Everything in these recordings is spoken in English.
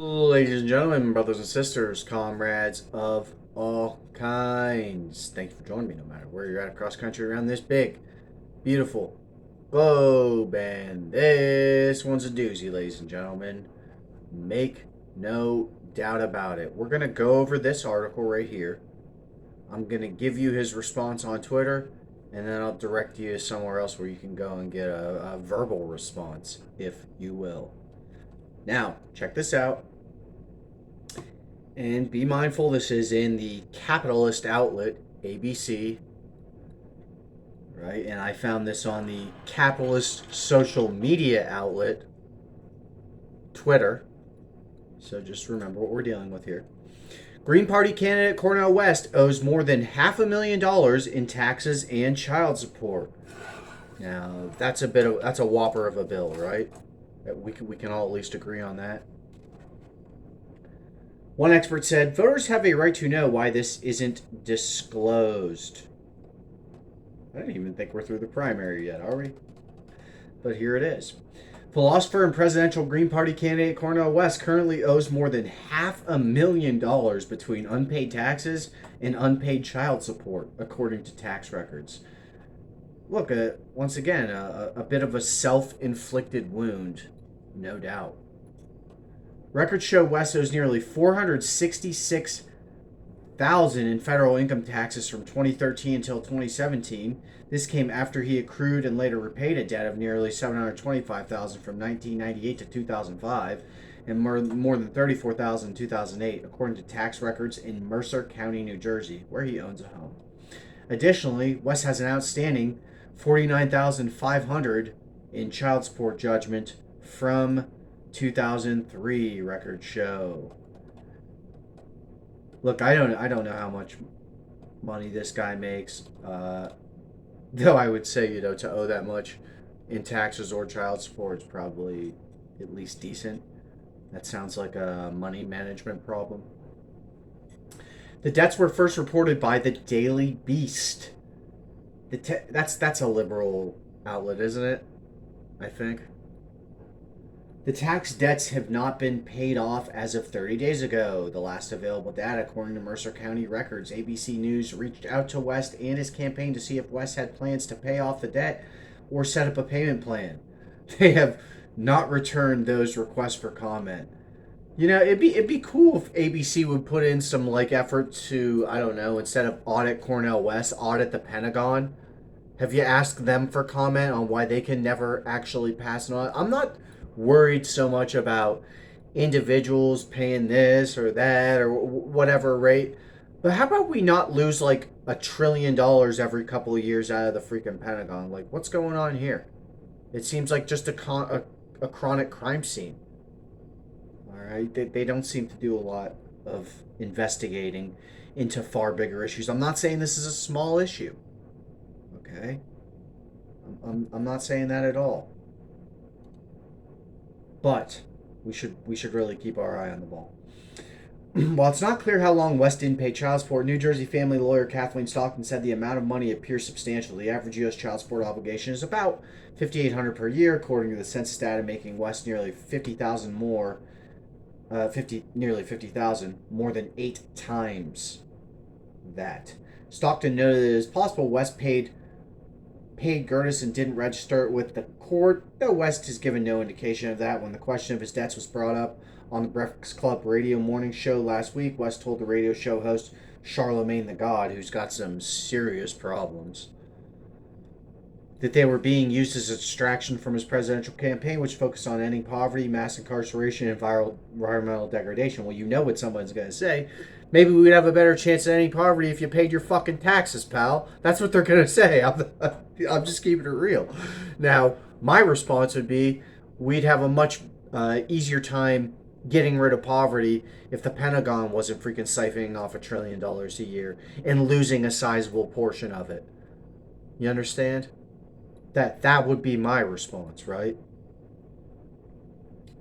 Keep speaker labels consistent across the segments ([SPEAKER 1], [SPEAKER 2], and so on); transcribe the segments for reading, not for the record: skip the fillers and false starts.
[SPEAKER 1] Ladies and gentlemen, brothers and sisters, comrades of all kinds, thanks for joining me no matter where you're at across country around this big, beautiful globe. And this one's a doozy, ladies and gentlemen. Make no doubt about it. We're going to go over this article right here. I'm going to give you his response on Twitter, and then I'll direct you somewhere else where you can go and get a verbal response, if you will. Now, check this out. And be mindful, this is in the capitalist outlet, ABC, right? And I found this on the capitalist social media outlet, Twitter. So just remember what we're dealing with here. Green Party candidate Cornel West owes more than $500,000 in taxes and child support. Now, that's a whopper of a bill, right? We can all at least agree on that. One expert said voters have a right to know why this isn't disclosed. I didn't even think we're through the primary yet, are we? But here it is. Philosopher and presidential Green Party candidate Cornel West currently owes more than $500,000 between unpaid taxes and unpaid child support, according to tax records. Look, once again, a bit of a self-inflicted wound, no doubt. Records show West owes nearly $466,000 in federal income taxes from 2013 until 2017. This came after he accrued and later repaid a debt of nearly $725,000 from 1998 to 2005 and more than $34,000 in 2008, according to tax records in Mercer County, New Jersey, where he owns a home. Additionally, West has an outstanding $49,500 in child support judgment from 2003 records show. Look, I don't know how much money this guy makes. Though I would say, to owe that much in taxes or child support is probably at least decent. That sounds like a money management problem. The debts were first reported by the Daily Beast. That's a liberal outlet, isn't it? I think. The tax debts have not been paid off as of 30 days ago. The last available data, according to Mercer County records. ABC News reached out to West and his campaign to see if West had plans to pay off the debt or set up a payment plan. They have not returned those requests for comment. It'd be cool if ABC would put in some effort to, I don't know, instead of audit Cornel West, audit the Pentagon. Have you asked them for comment on why they can never actually pass an audit? I'm not worried so much about individuals paying this or that or whatever rate. But how about we not lose $1 trillion every couple of years out of the freaking Pentagon? What's going on here? It seems like just a chronic crime scene. All right, they don't seem to do a lot of investigating into far bigger issues. I'm not saying this is a small issue. Okay, I'm not saying that at all. But we should really keep our eye on the ball. While it's not clear how long West didn't pay child support, New Jersey family lawyer Kathleen Stockton said the amount of money appears substantial. The average U.S. child support obligation is about $5,800 per year, according to the census data, making West nearly 50,000 more, nearly 50,000 more than 8 times that. Stockton noted that it is possible West paid Gertis and didn't register it with the court, though West has given no indication of that. When the question of his debts was brought up on the Breakfast Club radio morning show last week, West told the radio show host Charlemagne the God, who's got some serious problems, that they were being used as a distraction from his presidential campaign, which focused on ending poverty, mass incarceration, and environmental degradation. Well, you know what someone's going to say. Maybe we'd have a better chance at ending poverty if you paid your fucking taxes, pal. That's what they're going to say. I'm just keeping it real. Now, my response would be we'd have a much easier time getting rid of poverty if the Pentagon wasn't freaking siphoning off $1 trillion a year and losing a sizable portion of it. You understand? That would be my response, right?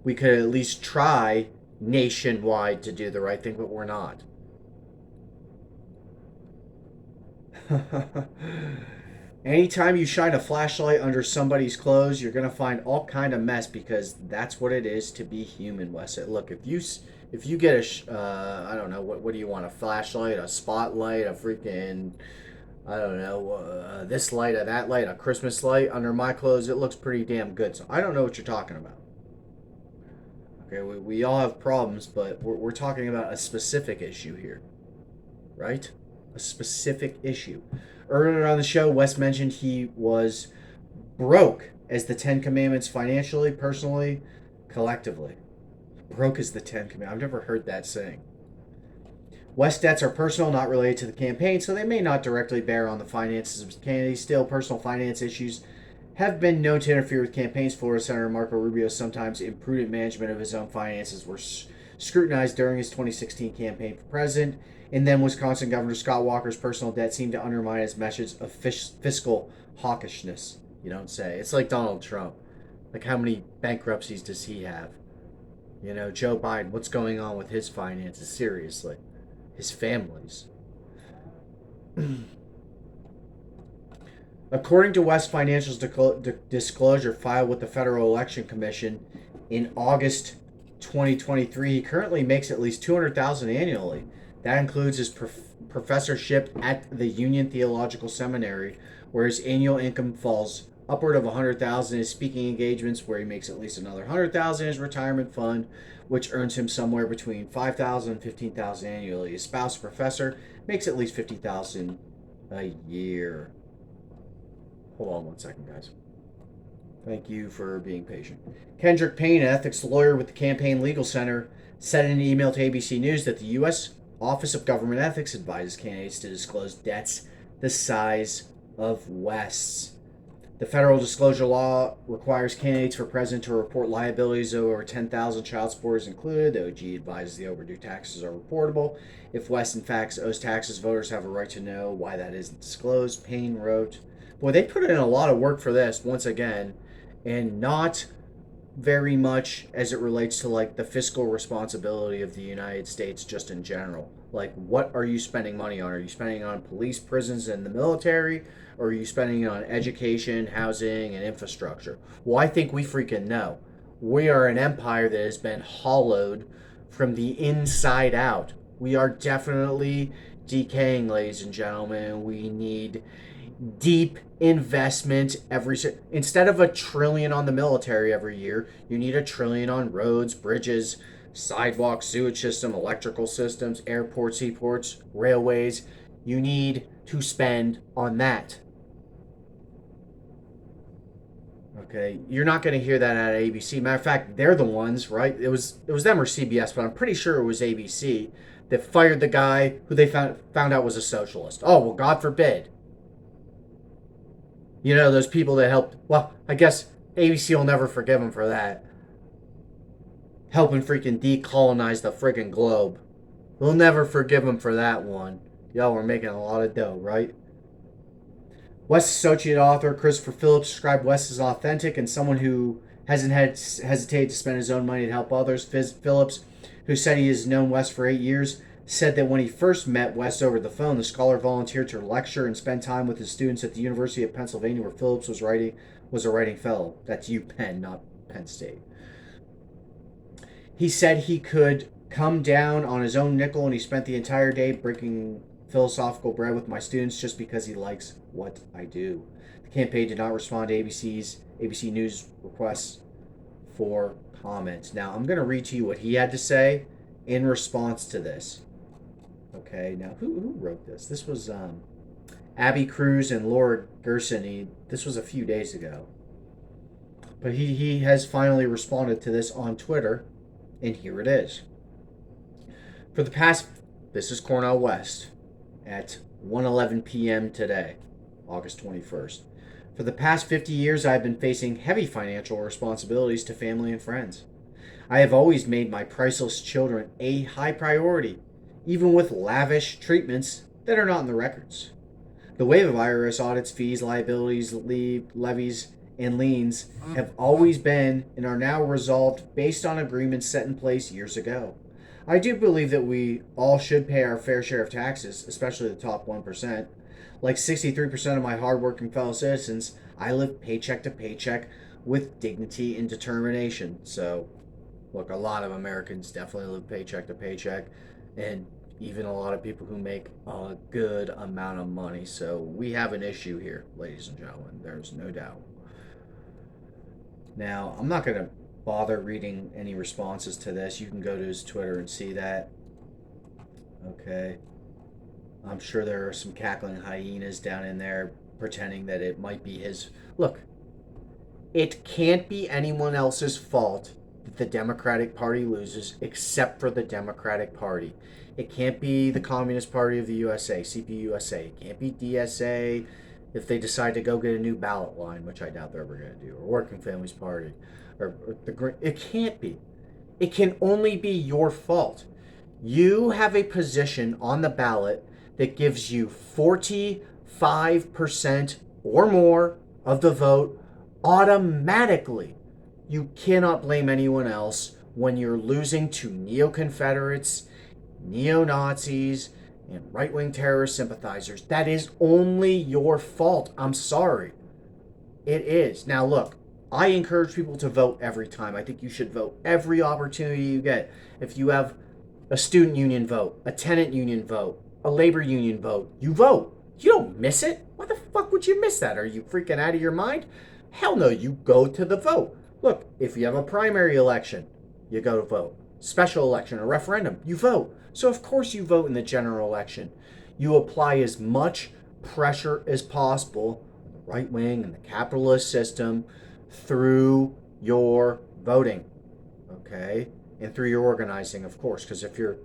[SPEAKER 1] We could at least try nationwide to do the right thing, but we're not. Anytime you shine a flashlight under somebody's clothes, you're gonna find all kind of mess because that's what it is to be human, Wesson. Look, if you get I don't know what do you want, a flashlight, a spotlight, a freaking I don't know this light or that light, a Christmas light under my clothes, it looks pretty damn good. So I don't know what you're talking about. Okay, we all have problems, but we're talking about a specific issue here, right? A specific issue. Earlier on the show, Wes mentioned he was broke as the Ten Commandments financially, personally, collectively. Broke as the Ten Commandments. I've never heard that saying. West debts are personal, not related to the campaign, so they may not directly bear on the finances of candidates. Still, personal finance issues have been known to interfere with campaigns. Florida Senator Marco Rubio's sometimes imprudent management of his own finances were scrutinized during his 2016 campaign for president. And then Wisconsin Governor Scott Walker's personal debt seemed to undermine his message of fiscal hawkishness. You don't say. It's like Donald Trump. Like, how many bankruptcies does he have? You know, Joe Biden, what's going on with his finances? Seriously. His family's. According to West Financial's disclosure filed with the Federal Election Commission in August 2023, he currently makes at least $200,000 annually. That includes his professorship at the Union Theological Seminary, where his annual income falls upward of $100,000. His speaking engagements, where he makes at least another $100,000. His retirement fund, which earns him somewhere between $5,000 and $15,000 annually. His spouse, professor, makes at least $50,000 a year. Hold on one second, guys. Thank you for being patient. Kendrick Payne, an ethics lawyer with the Campaign Legal Center, said in an email to ABC News that the U.S. Office of Government Ethics advises candidates to disclose debts the size of West's. The federal disclosure law requires candidates for president to report liabilities over $10,000, child support is included. The OG advises the overdue taxes are reportable. If West, in fact, owes taxes, voters have a right to know why that isn't disclosed. Payne wrote, boy, they put in a lot of work for this, once again, and not very much as it relates to like the fiscal responsibility of the United States just in general. Like, what are you spending money on? Are you spending on police, prisons, and the military? Or are you spending on education, housing, and infrastructure? Well, I think we freaking know. We are an empire that has been hollowed from the inside out. We are definitely decaying, ladies and gentlemen. We need deep investment instead of $1 trillion on the military every year, you need $1 trillion on roads, bridges, sidewalks, sewage system, electrical systems, airports, seaports, railways. You need to spend on that. Okay, you're not going to hear that at ABC. Matter of fact, they're the ones, right? It was them or CBS, but I'm pretty sure it was ABC that fired the guy who they found out was a socialist. Oh, well, God forbid. You know, those people that helped, well, I guess ABC will never forgive him for that. Helping freaking decolonize the freaking globe. We'll never forgive him for that one. Y'all were making a lot of dough, right? West's associate author, Christopher Phillips, described West as authentic and someone who hasn't hesitated to spend his own money to help others. Phillips, who said he has known West for 8 years, said that when he first met West over the phone, the scholar volunteered to lecture and spend time with his students at the University of Pennsylvania, where Phillips was a writing fellow. That's UPenn, not Penn State. He said he could come down on his own nickel, and he spent the entire day breaking philosophical bread with my students just because he likes what I do. The campaign did not respond to ABC News requests for comment. Now, I'm going to read to you what he had to say in response to this. Okay, now who wrote this? This was Abby Cruz and Laura Gerson. This was a few days ago. But he has finally responded to this on Twitter, and here it is. This is Cornel West at 1:11 p.m. today, August 21st. For the past 50 years, I have been facing heavy financial responsibilities to family and friends. I have always made my priceless children a high priority, even with lavish treatments that are not in the records. The wave of IRS audits, fees, liabilities, levies, and liens have always been and are now resolved based on agreements set in place years ago. I do believe that we all should pay our fair share of taxes, especially the top 1%. Like 63% of my hardworking fellow citizens, I live paycheck to paycheck with dignity and determination. So, look, a lot of Americans definitely live paycheck to paycheck, and even a lot of people who make a good amount of money. So, we have an issue here, ladies and gentlemen. There's no doubt. Now, I'm not going to bother reading any responses to this. You can go to his Twitter and see that. Okay. I'm sure there are some cackling hyenas down in there pretending that it might be his. Look, it can't be anyone else's fault that the Democratic Party loses except for the Democratic Party. It can't be the Communist Party of the USA, CPUSA. It can't be DSA if they decide to go get a new ballot line, which I doubt they're ever going to do, or Working Families Party, or the. It can't be. It can only be your fault. You have a position on the ballot that gives you 45% or more of the vote automatically. You cannot blame anyone else when you're losing to neo-Confederates, neo-Nazis, and right-wing terrorist sympathizers. That is only your fault. I'm sorry. It is. Now, look, I encourage people to vote every time. I think you should vote every opportunity you get. If you have a student union vote, a tenant union vote, a labor union vote, you vote. You don't miss it. Why the fuck would you miss that? Are you freaking out of your mind? Hell no, you go to the vote. Look, if you have a primary election, you go to vote. Special election, a referendum, you vote. So of course you vote in the general election. You apply as much pressure as possible on the right wing and the capitalist system through your voting, okay? And through your organizing, of course, because if you're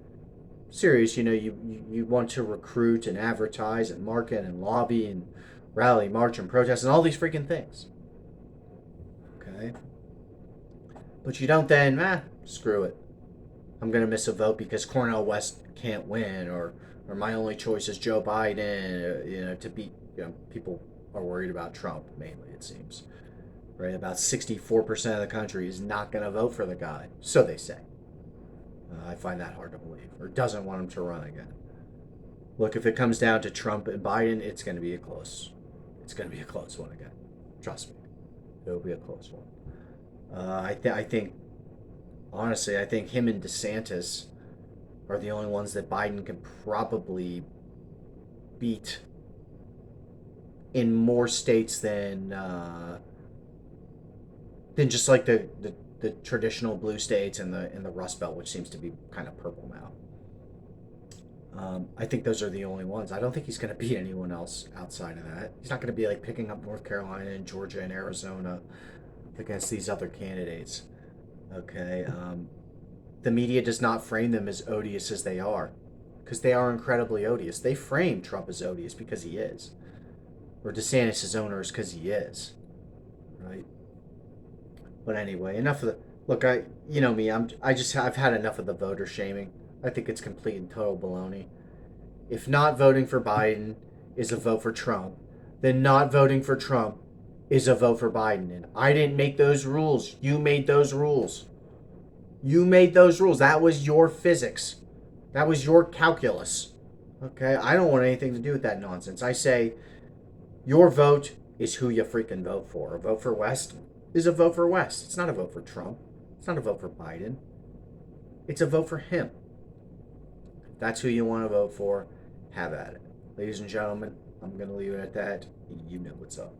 [SPEAKER 1] serious, you want to recruit and advertise and market and lobby and rally, march and protest and all these freaking things. Okay? But you don't then, screw it. I'm going to miss a vote because Cornel West can't win, or my only choice is Joe Biden, to beat, people are worried about Trump, mainly, it seems. Right? About 64% of the country is not going to vote for the guy. So they say. I find that hard to believe, or doesn't want him to run again. Look, if it comes down to Trump and Biden, it's going to be a close one again. Trust me, it'll be a close one. I think, honestly, I think him and DeSantis are the only ones that Biden can probably beat in more states than just like the traditional blue states and the Rust Belt, which seems to be kind of purple now. I think those are the only ones. I don't think he's going to beat anyone else outside of that. He's not going to be like picking up North Carolina and Georgia and Arizona against these other candidates. Okay. The media does not frame them as odious as they are, because they are incredibly odious. They frame Trump as odious because he is, or DeSantis as owners because he is, right? But anyway, enough of the look. You know me. I've had enough of the voter shaming. I think it's complete and total baloney. If not voting for Biden is a vote for Trump, then not voting for Trump is a vote for Biden. And I didn't make those rules. You made those rules. You made those rules. That was your physics. That was your calculus. Okay? I don't want anything to do with that nonsense. I say your vote is who you freaking vote for. A vote for West is a vote for West. It's not a vote for Trump. It's not a vote for Biden. It's a vote for him. If that's who you want to vote for, have at it. Ladies and gentlemen, I'm going to leave it at that. You know what's up.